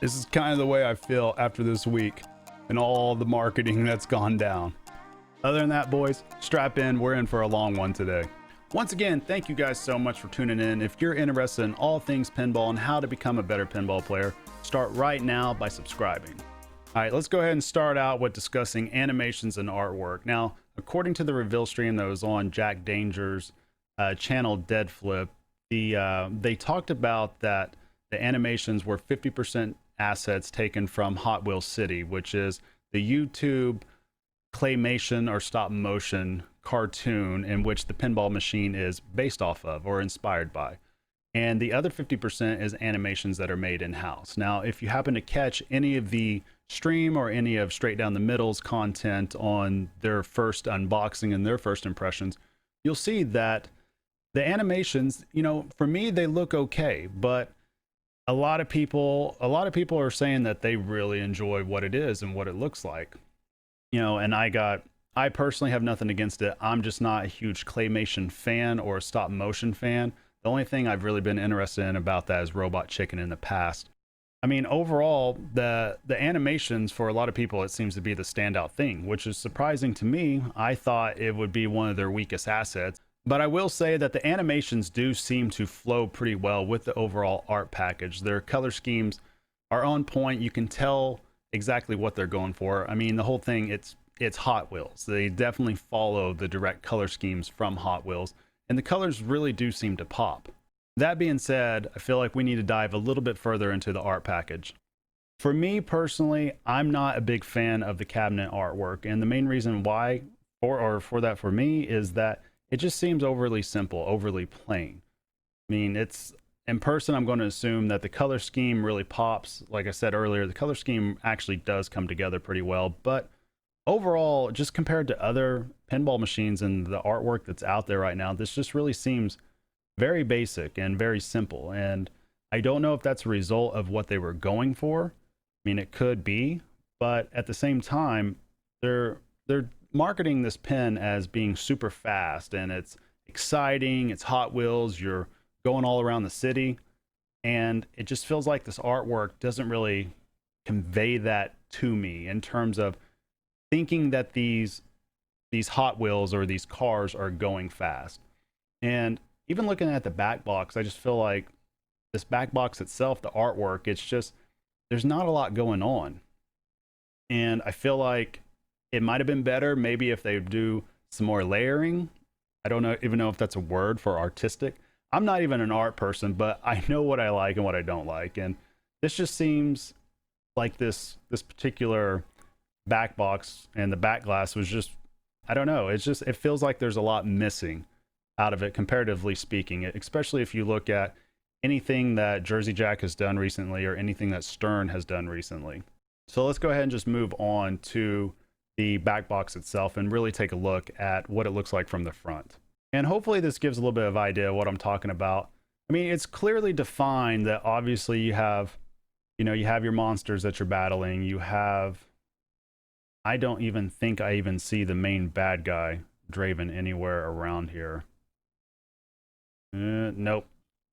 This is kind of the way I feel after this week and all the marketing that's gone down. Other than that, boys, strap in. We're in for a long one today. Once again, thank you guys so much for tuning in. If you're interested in all things pinball and how to become a better pinball player, start right now by subscribing. All right, let's go ahead and start out with discussing animations and artwork. Now, according to the reveal stream that was on Jack Danger's channel Dead Flip, they talked about that the animations were 50% assets taken from Hot Wheels City, which is the YouTube claymation or stop motion cartoon in which the pinball machine is based off of or inspired by. And the other 50% is animations that are made in-house. Now, if you happen to catch any of the stream or any of Straight Down the Middle's content on their first unboxing and their first impressions, you'll see that the animations, you know, for me, they look okay, but a lot of people are saying that they really enjoy what it is and what it looks like. You know, and I personally have nothing against it. I'm just not a huge claymation fan or a stop motion fan. The only thing I've really been interested in about that is Robot Chicken in the past. I mean, overall, the animations for a lot of people, it seems to be the standout thing, which is surprising to me. I thought it would be one of their weakest assets. But I will say that the animations do seem to flow pretty well with the overall art package. Their color schemes are on point. You can tell exactly what they're going for. I mean, the whole thing, it's Hot Wheels. They definitely follow the direct color schemes from Hot Wheels, and the colors really do seem to pop. That being said, I feel like we need to dive a little bit further into the art package. For me personally, I'm not a big fan of the cabinet artwork, and the main reason why for that for me is that it just seems overly simple, overly plain. I mean, it's in person, I'm going to assume that the color scheme really pops. Like I said earlier, the color scheme actually does come together pretty well, but overall, just compared to other pinball machines and the artwork that's out there right now, this just really seems very basic and very simple. And I don't know if that's a result of what they were going for. I mean, it could be, but at the same time, they're marketing this pin as being super fast and it's exciting, it's Hot Wheels, you're going all around the city, and it just feels like this artwork doesn't really convey that to me in terms of thinking that these Hot Wheels or these cars are going fast. And even looking at the back box, I just feel like this back box itself, the artwork, it's just, there's not a lot going on. And I feel like it might have been better maybe if they do some more layering. I don't even know if that's a word for artistic. I'm not even an art person, but I know what I like and what I don't like. And this just seems like this particular back box and the back glass was just, I don't know. It's just, it feels like there's a lot missing out of it, comparatively speaking, especially if you look at anything that Jersey Jack has done recently or anything that Stern has done recently. So let's go ahead and just move on to the back box itself and really take a look at what it looks like from the front. And hopefully this gives a little bit of idea of what I'm talking about. I mean, it's clearly defined that obviously you have your monsters that you're battling. You have, I don't even think I even see the main bad guy, Draven, anywhere around here. Nope,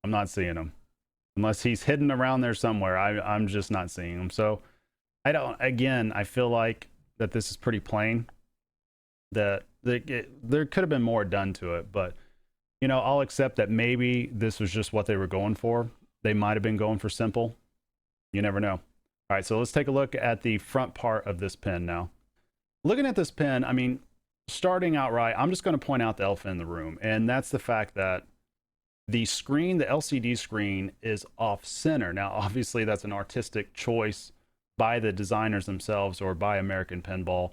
I'm not seeing him. Unless he's hidden around there somewhere, I'm just not seeing him. So I feel like that this is pretty plain, that there could have been more done to it, but you know, I'll accept that maybe this was just what they were going for. They might have been going for simple. You never know. All right, so let's take a look at the front part of this pin now. Looking at this pin, I mean, starting out right, I'm just going to point out the elephant in the room, and that's the fact that the screen, the LCD screen, is off center. Now, obviously, that's an artistic choice by the designers themselves or by American Pinball.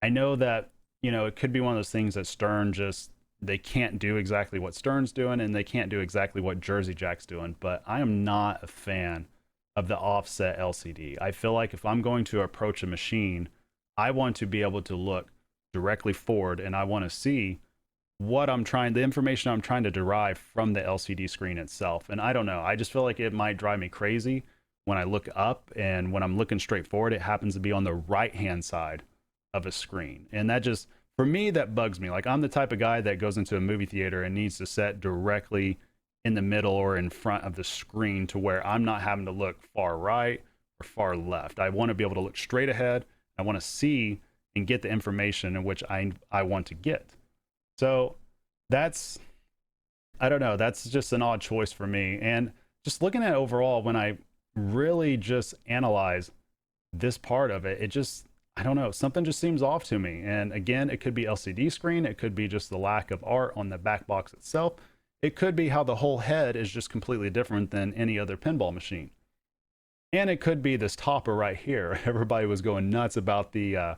I know that, you know, it could be one of those things that Stern just, they can't do exactly what Stern's doing and they can't do exactly what Jersey Jack's doing, but I am not a fan of the offset LCD. I feel like if I'm going to approach a machine, I want to be able to look directly forward and I want to see the information I'm trying to derive from the LCD screen itself. And I don't know, I just feel like it might drive me crazy when I look up, and when I'm looking straight forward, it happens to be on the right-hand side of a screen. And that just, for me, that bugs me. Like, I'm the type of guy that goes into a movie theater and needs to sit directly in the middle or in front of the screen to where I'm not having to look far right or far left. I want to be able to look straight ahead. I want to see and get the information in which I want to get. So that's, I don't know, that's just an odd choice for me. And just looking at it overall, when I really just analyze this part of it, it just, I don't know, something just seems off to me. And again, it could be LCD screen, it could be just the lack of art on the back box itself, it could be how the whole head is just completely different than any other pinball machine, and it could be this topper right here. Everybody was going nuts about the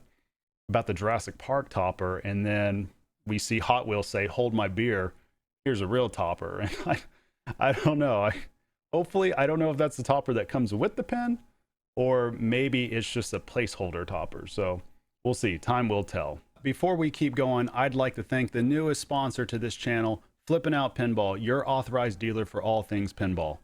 Jurassic Park topper, and then we see Hot Wheels say, "Hold my beer, here's a real topper." And I don't know. Hopefully, I don't know if that's the topper that comes with the pen, or maybe it's just a placeholder topper. So we'll see. Time will tell. Before we keep going, I'd like to thank the newest sponsor to this channel, Flippin' Out Pinball, your authorized dealer for all things pinball.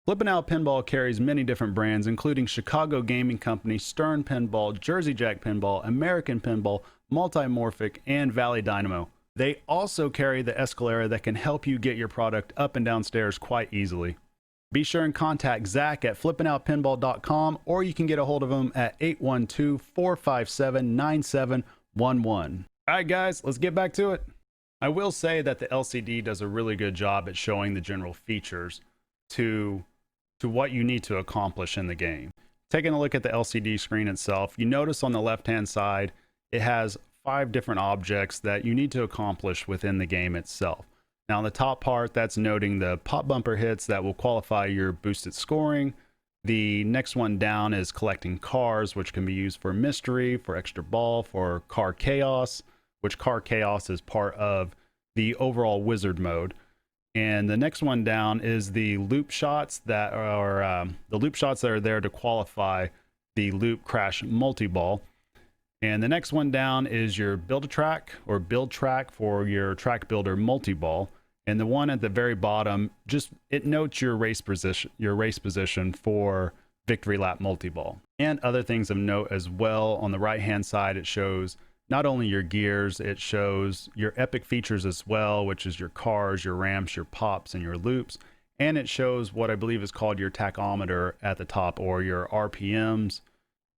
Flippin' Out Pinball carries many different brands, including Chicago Gaming Company, Stern Pinball, Jersey Jack Pinball, American Pinball, Multimorphic, and Valley Dynamo. They also carry the Escalera that can help you get your product up and down stairs quite easily. Be sure and contact Zach at flippinoutpinball.com, or you can get a hold of him at 812-457-9711. All right, guys, let's get back to it. I will say that the LCD does a really good job at showing the general features to what you need to accomplish in the game. Taking a look at the LCD screen itself, you notice on the left-hand side, it has 5 different objects that you need to accomplish within the game itself. Now, on the top part, that's noting the pop bumper hits that will qualify your boosted scoring. The next one down is collecting cars, which can be used for mystery, for extra ball, for car chaos, which car chaos is part of the overall wizard mode. And the next one down is the loop shots that are there to qualify the loop crash multi-ball. And the next one down is your build track for your track builder multi-ball. And the one at the very bottom, it notes your race position for victory lap multi-ball. And other things of note as well. On the right hand side, it shows not only your gears, it shows your epic features as well, which is your cars, your ramps, your pops, and your loops. And it shows what I believe is called your tachometer at the top, or your RPMs,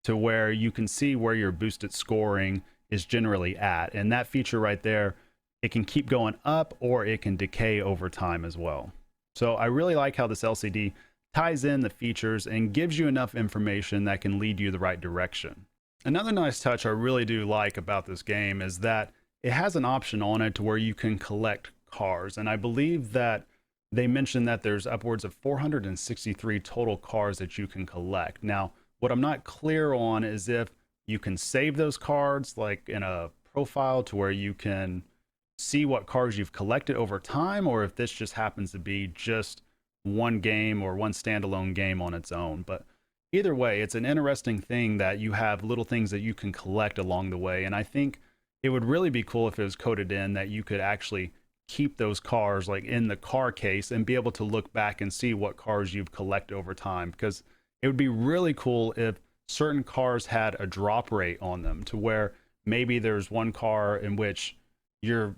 to where you can see where your boosted scoring is generally at. And that feature right there, it can keep going up or it can decay over time as well. So I really like how this LCD ties in the features and gives you enough information that can lead you the right direction. Another nice touch I really do like about this game is that it has an option on it to where you can collect cars. And I believe that they mentioned that there's upwards of 463 total cars that you can collect. Now, what I'm not clear on is if you can save those cards like in a profile to where you can see what cars you've collected over time, or if this just happens to be just one game or one standalone game on its own. But either way, it's an interesting thing that you have little things that you can collect along the way. And I think it would really be cool if it was coded in that you could actually keep those cars like in the car case and be able to look back and see what cars you've collected over time, because it would be really cool if certain cars had a drop rate on them to where maybe there's one car in which you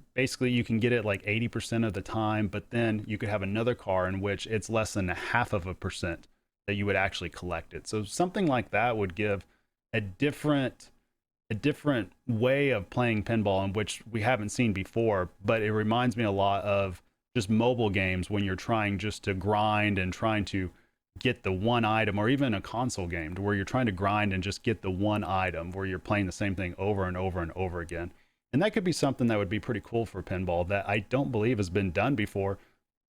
can get it like 80% of the time, but then you could have another car in which it's less than 0.5% that you would actually collect it. So something like that would give a different way of playing pinball, in which we haven't seen before. But it reminds me a lot of just mobile games when you're trying just to grind and trying to get the one item, or even a console game to where you're trying to grind and just get the one item, where you're playing the same thing over and over and over again. And that could be something that would be pretty cool for pinball that I don't believe has been done before,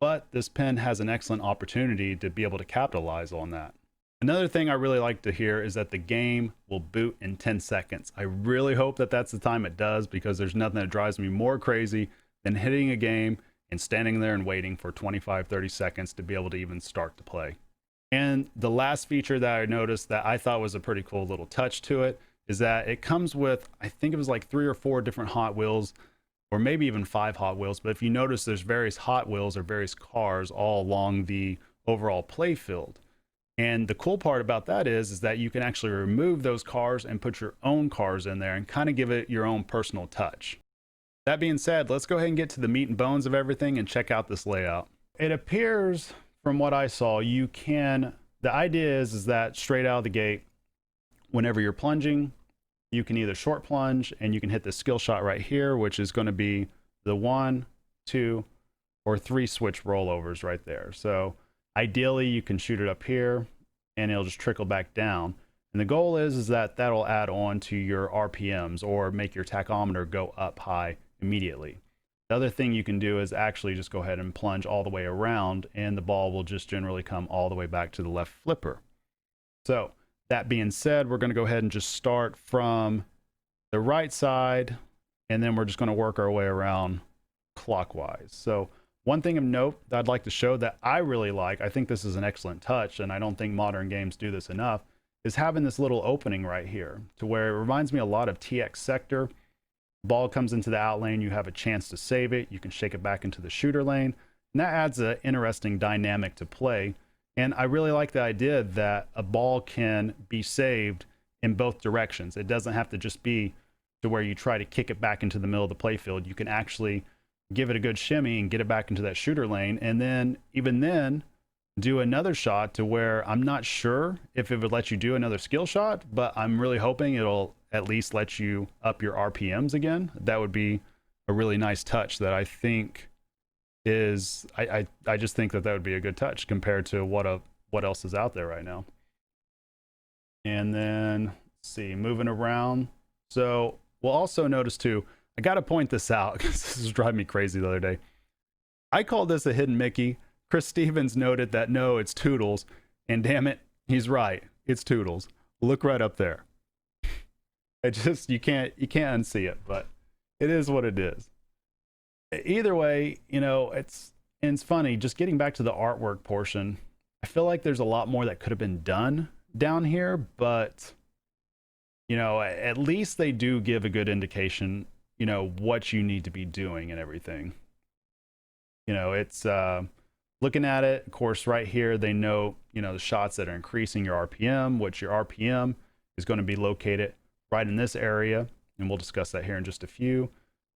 but this pen has an excellent opportunity to be able to capitalize on that. Another thing I really like to hear is that the game will boot in 10 seconds. I really hope that that's the time it does, because there's nothing that drives me more crazy than hitting a game and standing there and waiting for 25-30 seconds to be able to even start to play. And the last feature that I noticed that I thought was a pretty cool little touch to it is that it comes with, I think it was like 3 or 4 different Hot Wheels, or maybe even 5 Hot Wheels. But if you notice, there's various Hot Wheels or various cars all along the overall playfield. And the cool part about that is that you can actually remove those cars and put your own cars in there and kind of give it your own personal touch. That being said, let's go ahead and get to the meat and bones of everything and check out this layout. It appears, from what I saw, you can the idea is that straight out of the gate, whenever you're plunging, you can either short plunge and you can hit the skill shot right here, which is going to be the 1, 2, or 3 switch rollovers right there. So ideally you can shoot it up here and it'll just trickle back down. And the goal is that that'll add on to your RPMs or make your tachometer go up high immediately. The other thing you can do is actually just go ahead and plunge all the way around and the ball will just generally come all the way back to the left flipper. So that being said, we're going to go ahead and just start from the right side and then we're just going to work our way around clockwise. So one thing of note that I'd like to show that I really like, I think this is an excellent touch and I don't think modern games do this enough, is having this little opening right here to where it reminds me a lot of TX Sector. Ball comes into the out lane, you have a chance to save it, you can shake it back into the shooter lane, and that adds an interesting dynamic to play. And I really like the idea that a ball can be saved in both directions. It doesn't have to just be to where you try to kick it back into the middle of the playfield. You can actually give it a good shimmy and get it back into that shooter lane, and then even then do another shot to where I'm not sure if it would let you do another skill shot, but I'm really hoping it'll at least let you up your RPMs again. That would be a really nice touch that I think is, I just think that would be a good touch compared to what else is out there right now. And then let's see, moving around. So we'll also notice too, I got to point this out because this is driving me crazy the other day. I call this a hidden Mickey. Chris Stevens noted that no, it's Toodles, and damn it, he's right. It's Toodles. Look right up there. It just, you can't unsee it, but it is what it is. Either way, you know, it's funny, just getting back to the artwork portion, I feel like there's a lot more that could have been done down here, but you know, at least they do give a good indication, you know, what you need to be doing and everything. You know, it's looking at it, of course, right here, they know, you know, the shots that are increasing your RPM, which your RPM is going to be located right in this area, and we'll discuss that here in just a few.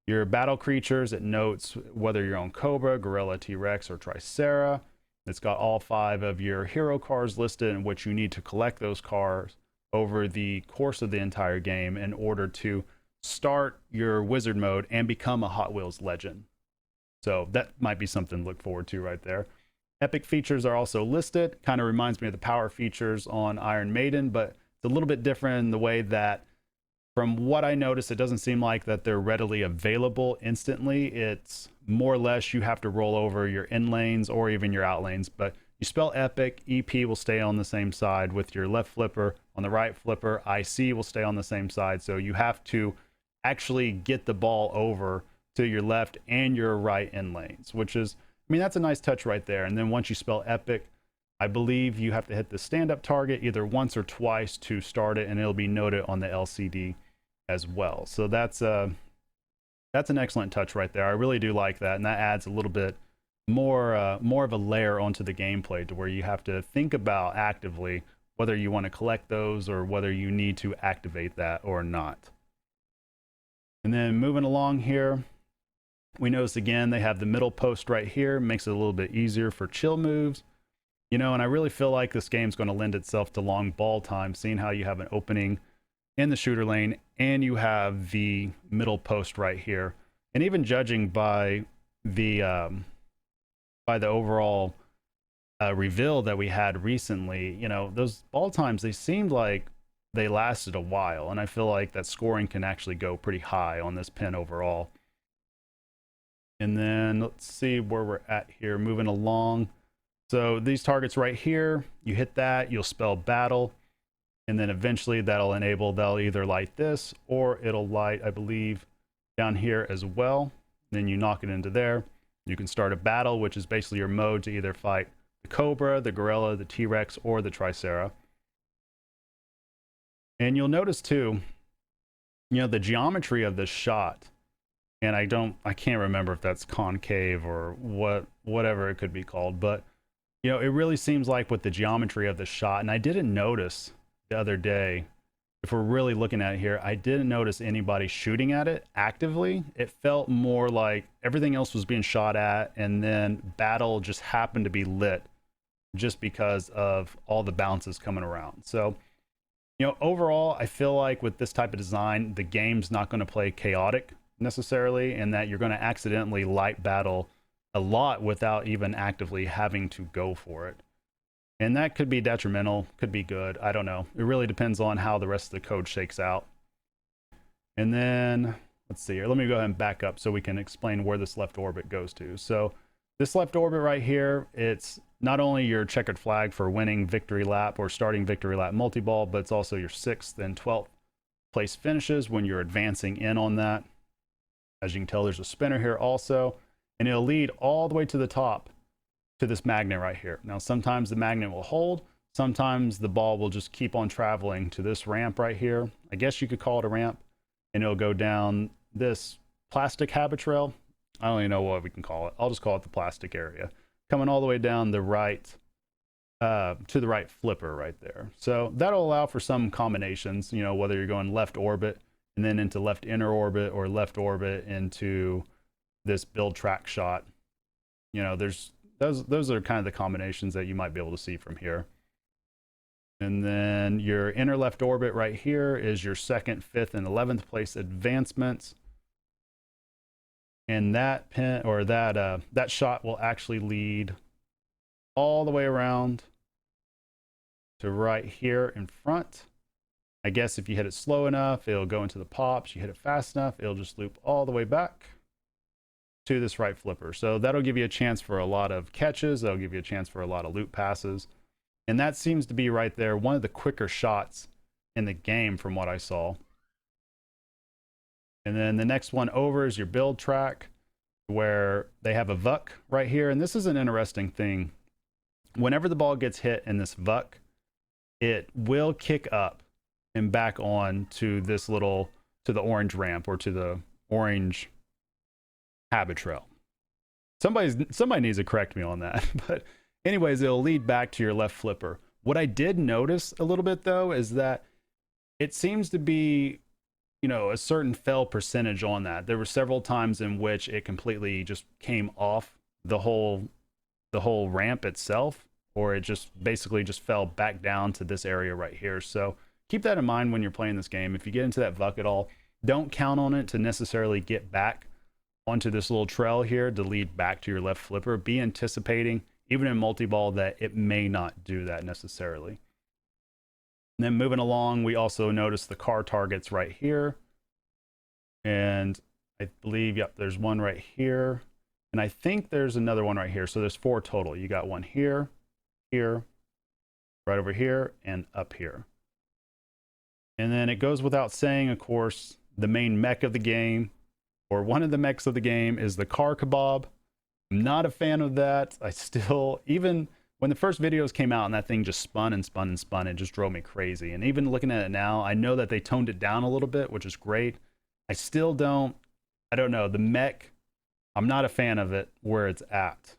Your battle creatures, it notes whether you're on Cobra, Gorilla, T-Rex, or Tricera. It's got all 5 of your hero cards listed and what you need to collect those cards over the course of the entire game in order to start your wizard mode and become a Hot Wheels legend. So that might be something to look forward to right there. Epic features are also listed. Kind of reminds me of the power features on Iron Maiden, but it's a little bit different in the way that, from what I noticed, it doesn't seem like that they're readily available instantly. It's more or less you have to roll over your in lanes or even your out lanes. But you spell Epic, EP will stay on the same side with your left flipper. On the right flipper, IC will stay on the same side. So you have to actually get the ball over to your left and your right in lanes, which is, I mean, that's a nice touch right there. And then once you spell Epic, I believe you have to hit the stand-up target either once or twice to start it, and it'll be noted on the LCD as well. So that's an excellent touch right there. I really do like that, and that adds a little bit more of a layer onto the gameplay to where you have to think about actively whether you want to collect those or whether you need to activate that or not. And then moving along here, we notice again they have the middle post right here, makes it a little bit easier for chill moves. You know, and I really feel like this game's going to lend itself to long ball time, seeing how you have an opening in the shooter lane and you have the middle post right here. And even judging by the overall reveal that we had recently, you know, those ball times, they seemed like they lasted a while. And I feel like that scoring can actually go pretty high on this pin overall. And then let's see where we're at here, moving along. So these targets right here, you hit that, you'll spell battle, and then eventually that'll either light this or it'll light, I believe, down here as well. Then you knock it into there. You can start a battle, which is basically your mode to either fight the Cobra, the Gorilla, the T-Rex, or the Tricera. And you'll notice too, you know, the geometry of this shot, and I can't remember if that's concave or whatever it could be called, but you know, it really seems like with the geometry of the shot, and I didn't notice the other day, if we're really looking at it here, I didn't notice anybody shooting at it actively. It felt more like everything else was being shot at, and then battle just happened to be lit just because of all the bounces coming around. So, you know, overall, I feel like with this type of design, the game's not going to play chaotic necessarily, and that you're going to accidentally light battle a lot without even actively having to go for it. And that could be detrimental, could be good. I don't know. It really depends on how the rest of the code shakes out. And then, let's see here. Let me go ahead and back up so we can explain where this left orbit goes to. So this left orbit right here, it's not only your checkered flag for winning victory lap or starting victory lap multi-ball, but it's also your 6th and 12th place finishes when you're advancing in on that. As you can tell, there's a spinner here also, and it'll lead all the way to the top to this magnet right here. Now, sometimes the magnet will hold, sometimes the ball will just keep on traveling to this ramp right here. I guess you could call it a ramp, and it'll go down this plastic habit trail. I don't even know what we can call it. I'll just call it the plastic area, coming all the way down the right to the right flipper right there. So that'll allow for some combinations, you know, whether you're going left orbit and then into left inner orbit, or left orbit into this build track shot. You know, there's those are kind of the combinations that you might be able to see from here. And then your inner left orbit right here is your 2nd, 5th, and 11th place advancements. And that pin, or that shot will actually lead all the way around to right here in front. I guess if you hit it slow enough, it'll go into the pops. You hit it fast enough, it'll just loop all the way back to this right flipper. So that'll give you a chance for a lot of catches. That'll give you a chance for a lot of loop passes. And that seems to be right there one of the quicker shots in the game from what I saw. And then the next one over is your build track, where they have a VUC right here. And this is an interesting thing. Whenever the ball gets hit in this VUC, it will kick up and back on to this little, to the orange ramp, or to the orange habit trail. Somebody needs to correct me on that. But anyways, it'll lead back to your left flipper. What I did notice a little bit though is that it seems to be, you know, a certain fail percentage on that. There were several times in which it completely just came off the whole ramp itself, or it just basically just fell back down to this area right here. So keep that in mind when you're playing this game. If you get into that VUC at all, don't count on it to necessarily get back onto this little trail here to lead back to your left flipper. Be anticipating, even in multi-ball, that it may not do that necessarily. And then moving along, we also notice the car targets right here. And I believe, yep, there's one right here. And I think there's another one right here. So there's 4 total. You got one here, here, right over here, and up here. And then it goes without saying, of course, the main mech of the game, or one of the mechs of the game, is the car kebab. I'm not a fan of that. I still, even when the first videos came out and that thing just spun and spun and spun, it just drove me crazy. And even looking at it now, I know that they toned it down a little bit, which is great. I still don't know, the mech, I'm not a fan of it where it's at.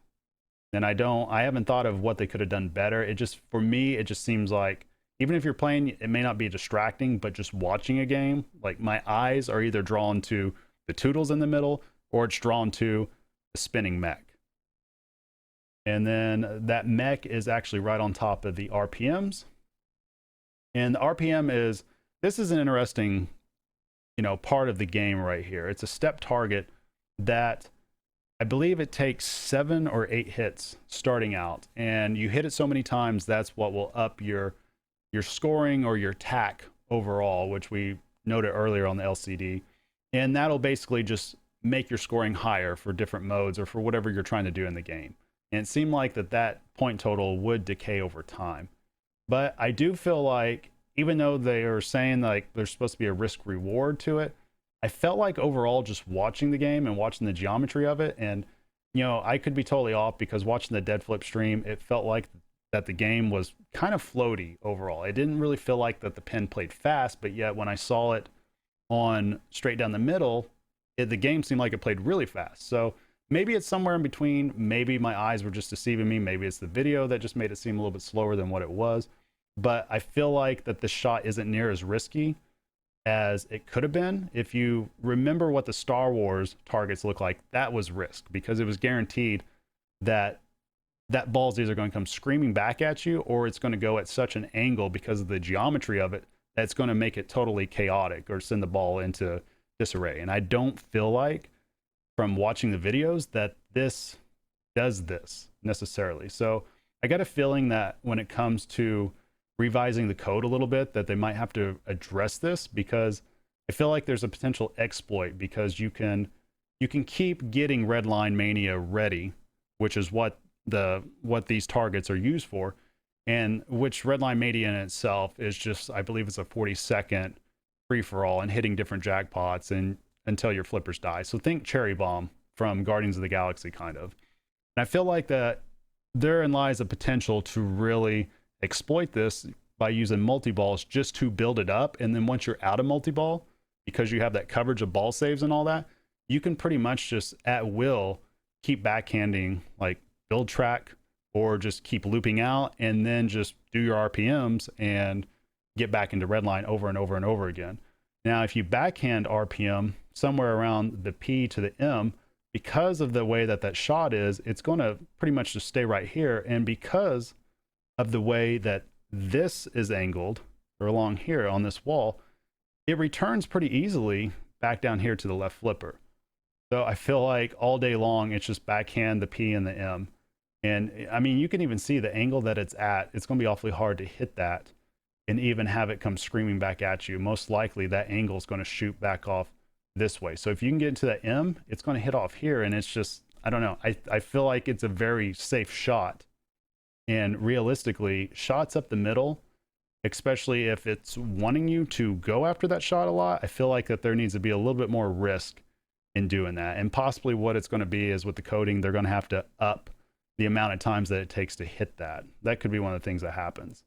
And I haven't thought of what they could have done better. It just, for me, it just seems like, even if you're playing, it may not be distracting, but just watching a game, like my eyes are either drawn to the toodles in the middle, or it's drawn to the spinning mech. And then that mech is actually right on top of the RPMs. And the RPM is, this is an interesting, you know, part of the game right here. It's a step target that I believe it takes 7 or 8 hits starting out. And you hit it so many times, that's what will up your scoring or your TAC overall, which we noted earlier on the LCD. And that'll basically just make your scoring higher for different modes or for whatever you're trying to do in the game. And it seemed like that point total would decay over time. But I do feel like, even though they are saying like there's supposed to be a risk reward to it, I felt like overall, just watching the game and watching the geometry of it, and you know, I could be totally off, because watching the Dead Flip stream, it felt like that the game was kind of floaty overall. It didn't really feel like that the pin played fast, but yet when I saw it on straight down the middle, the game seemed like it played really fast. So maybe it's somewhere in between. Maybe my eyes were just deceiving me. Maybe it's the video that just made it seem a little bit slower than what it was. But I feel like that this shot isn't near as risky as it could have been. If you remember what the Star Wars targets look like, that was risk, because it was guaranteed that that ball's either going to come screaming back at you, or it's going to go at such an angle because of the geometry of it that's going to make it totally chaotic or send the ball into disarray. And I don't feel like, from watching the videos, that this does this necessarily. So I got a feeling that when it comes to revising the code a little bit, that they might have to address this, because I feel like there's a potential exploit, because you can keep getting Redline Mania ready, which is what these targets are used for, and which Redline Mania in itself is just, I believe it's a 40-second free-for-all and hitting different jackpots and until your flippers die. So think Cherry Bomb from Guardians of the Galaxy, kind of. And I feel like that therein lies a potential to really exploit this by using multi-balls just to build it up. And then once you're out of multi-ball, because you have that coverage of ball saves and all that, you can pretty much just at will keep backhanding like build track, or just keep looping out and then just do your RPMs and get back into Redline over and over and over again. Now, if you backhand RPM somewhere around the P to the M, because of the way that that shot is, it's going to pretty much just stay right here. And because of the way that this is angled, or along here on this wall, it returns pretty easily back down here to the left flipper. So I feel like all day long, it's just backhand the P and the M. And I mean, you can even see the angle that it's at. It's going to be awfully hard to hit that and even have it come screaming back at you. Most likely that angle is going to shoot back off this way. So if you can get into that M, it's going to hit off here. And it's just, I don't know. I feel like it's a very safe shot. And realistically, shots up the middle, especially if it's wanting you to go after that shot a lot, I feel like that there needs to be a little bit more risk in doing that. And possibly what it's going to be is with the coding, they're going to have to up the amount of times that it takes to hit that. That could be one of the things that happens.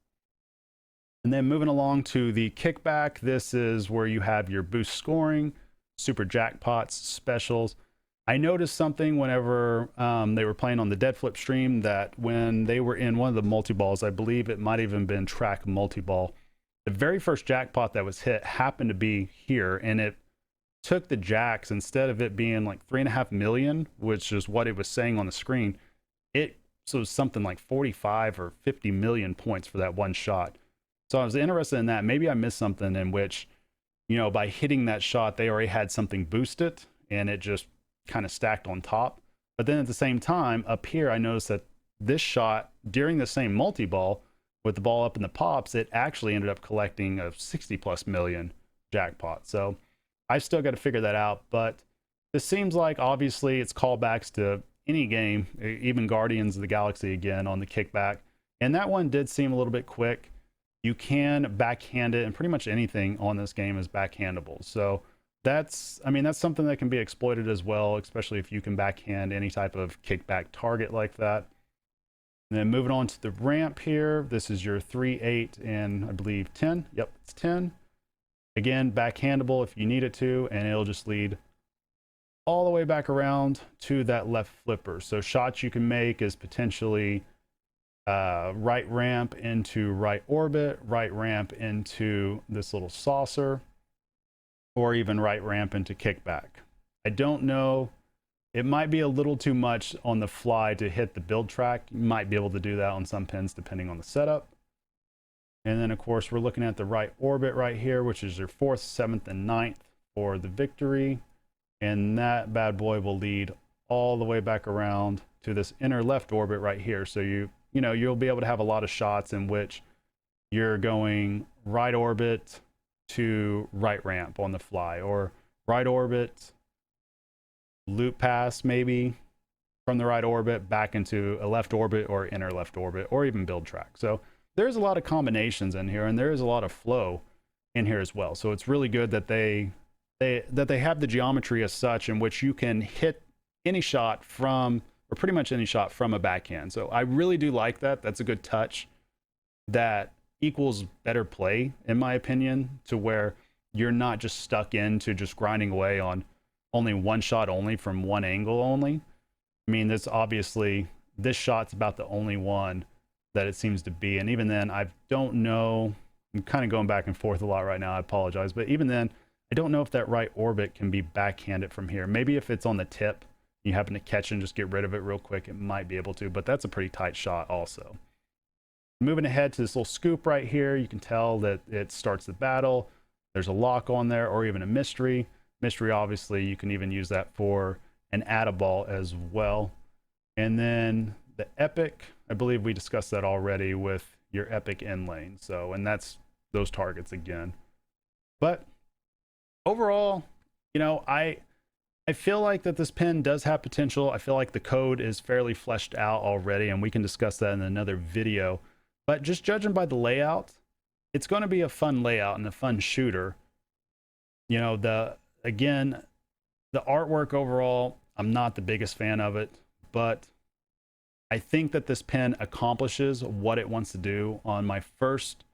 And then moving along to the kickback, this is where you have your boost scoring, super jackpots, specials. I noticed something whenever they were playing on the Dead Flip stream, that when they were in one of the multi-balls, I believe it might have even been track multi-ball, the very first jackpot that was hit happened to be here, and it took the jacks, instead of it being like 3.5 million, which is what it was saying on the screen, it was something like 45 or 50 million points for that one shot. So I was interested in that. Maybe I missed something in which, you know, by hitting that shot, they already had something boosted and it just kind of stacked on top. But then at the same time, up here, I noticed that this shot during the same multi-ball with the ball up in the pops, it actually ended up collecting a 60+ million jackpot. So I still got to figure that out. But this seems like obviously it's callbacks to any game, even Guardians of the Galaxy again on the kickback. And that one did seem a little bit quick. You can backhand it, and pretty much anything on this game is backhandable. So that's, I mean, that's something that can be exploited as well, especially if you can backhand any type of kickback target like that. And then moving on to the ramp here, this is your 3, 8, and I believe 10. Yep, it's 10. Again, backhandable if you need it to, and it'll just lead all the way back around to that left flipper. So shots you can make is potentially right ramp into right orbit, right ramp into this little saucer, or even right ramp into kickback. I don't know. It might be a little too much on the fly to hit the build track. You might be able to do that on some pins depending on the setup. And then of course we're looking at the right orbit right here, which is your 4th, 7th, and 9th for the victory. And that bad boy will lead all the way back around to this inner left orbit right here. So you'll be able to have a lot of shots in which you're going right orbit to right ramp on the fly, or right orbit, loop pass maybe from the right orbit back into a left orbit or inner left orbit, or even build track. So there's a lot of combinations in here, and there is a lot of flow in here as well. So it's really good that they have the geometry as such in which you can hit any shot from, or pretty much any shot from, a backhand. So I really do like that. That's a good touch that equals better play, in my opinion, to where you're not just stuck into just grinding away on only one shot only from one angle only. I mean, this obviously, this shot's about the only one that it seems to be. And even then, I don't know, I'm kind of going back and forth a lot right now, I apologize, but even then, I don't know if that right orbit can be backhanded from here. Maybe if it's on the tip, you happen to catch it and just get rid of it real quick, it might be able to, but that's a pretty tight shot also. Moving ahead to this little scoop right here, you can tell that it starts the battle. There's a lock on there, or even a mystery. Mystery, obviously, you can even use that for an add-a-ball as well. And then the epic, I believe we discussed that already with your epic end lane. So, and that's those targets again. But overall, you know, I feel like that this pin does have potential. I feel like the code is fairly fleshed out already, and we can discuss that in another video. But just judging by the layout, it's going to be a fun layout and a fun shooter. You know, the artwork overall, I'm not the biggest fan of it, but I think that this pin accomplishes what it wants to do. On my first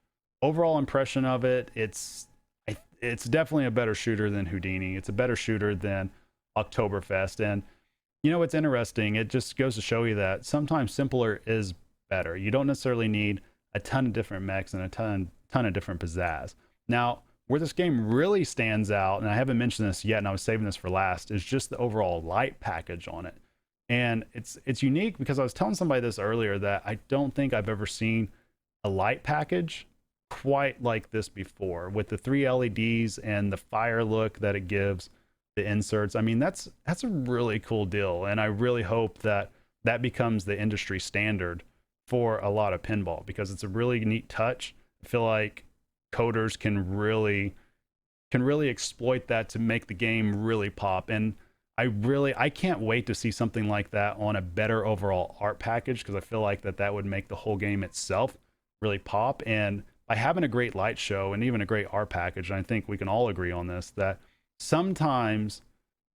overall impression of it, it's definitely a better shooter than Houdini. It's a better shooter than Oktoberfest. And you know, it's interesting. It just goes to show you that sometimes simpler is better. You don't necessarily need a ton of different mechs and a ton of different pizzazz. Now, where this game really stands out, and I haven't mentioned this yet, and I was saving this for last, is just the overall light package on it. And it's unique because I was telling somebody this earlier that I don't think I've ever seen a light package quite like this before, with the 3 LEDs and the fire look that it gives, the inserts. I mean, that's a really cool deal, and I really hope that that becomes the industry standard for a lot of pinball, because it's a really neat touch. I feel like coders can really exploit that to make the game really pop, and I can't wait to see something like that on a better overall art package, because I feel like that would make the whole game itself really pop. And by having a great light show and even a great art package, and I think we can all agree on this, that sometimes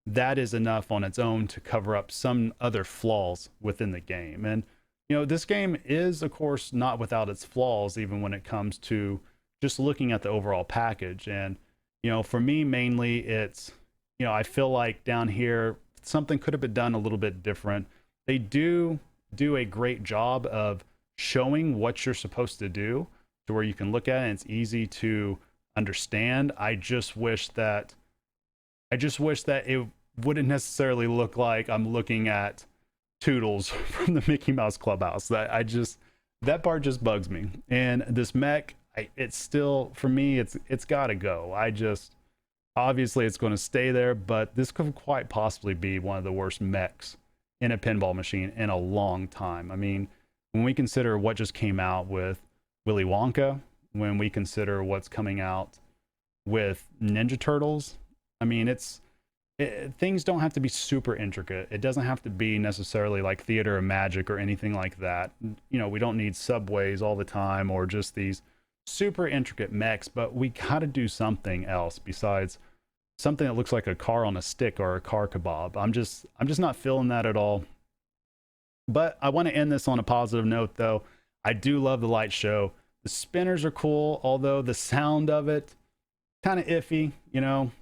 that is enough on its own to cover up some other flaws within the game. And you know, this game is, of course, not without its flaws, even when it comes to just looking at the overall package. And, you know, for me, mainly it's, you know, I feel like down here, something could have been done a little bit different. They do a great job of showing what you're supposed to do to where you can look at it and it's easy to understand. I just wish that it wouldn't necessarily look like I'm looking at Toodles from the Mickey Mouse Clubhouse. That part just bugs me. And this mech, it's still, for me, it's got to go. Obviously it's going to stay there, but this could quite possibly be one of the worst mechs in a pinball machine in a long time. I mean, when we consider what just came out with Willy Wonka, when we consider what's coming out with Ninja Turtles, I mean, things don't have to be super intricate. It doesn't have to be necessarily like Theater of Magic or anything like that. You know, we don't need subways all the time or just these super intricate mechs, but we got to do something else besides something that looks like a car on a stick or a car kebab. I'm just not feeling that at all. But I want to end this on a positive note, though. I do love the light show. The spinners are cool, although the sound of it kind of iffy, you know.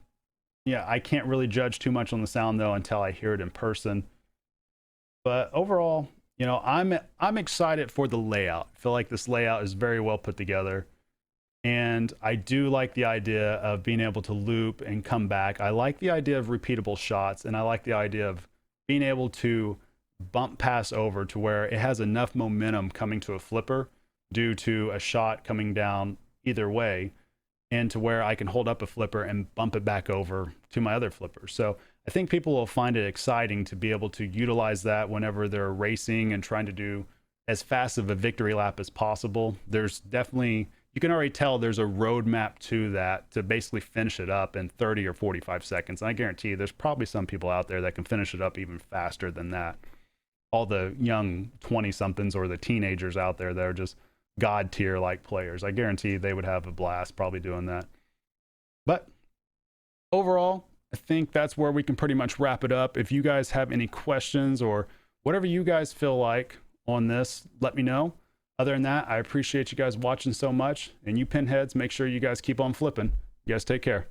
Yeah, I can't really judge too much on the sound though until I hear it in person. But overall, you know, I'm excited for the layout. I feel like this layout is very well put together. And I do like the idea of being able to loop and come back. I like the idea of repeatable shots, and I like the idea of being able to bump pass over to where it has enough momentum coming to a flipper due to a shot coming down either way, and to where I can hold up a flipper and bump it back over to my other flipper. So I think people will find it exciting to be able to utilize that whenever they're racing and trying to do as fast of a victory lap as possible. There's definitely, you can already tell there's a roadmap to that to basically finish it up in 30 or 45 seconds. And I guarantee you there's probably some people out there that can finish it up even faster than that. All the young 20-somethings or the teenagers out there that are just god tier like players, I guarantee they would have a blast probably doing that. But overall, I think that's where we can pretty much wrap it up. If you guys have any questions or whatever you guys feel like on this, let me know. Other than that, I appreciate you guys watching so much, and you pinheads, make sure you guys keep on flipping. You guys take care.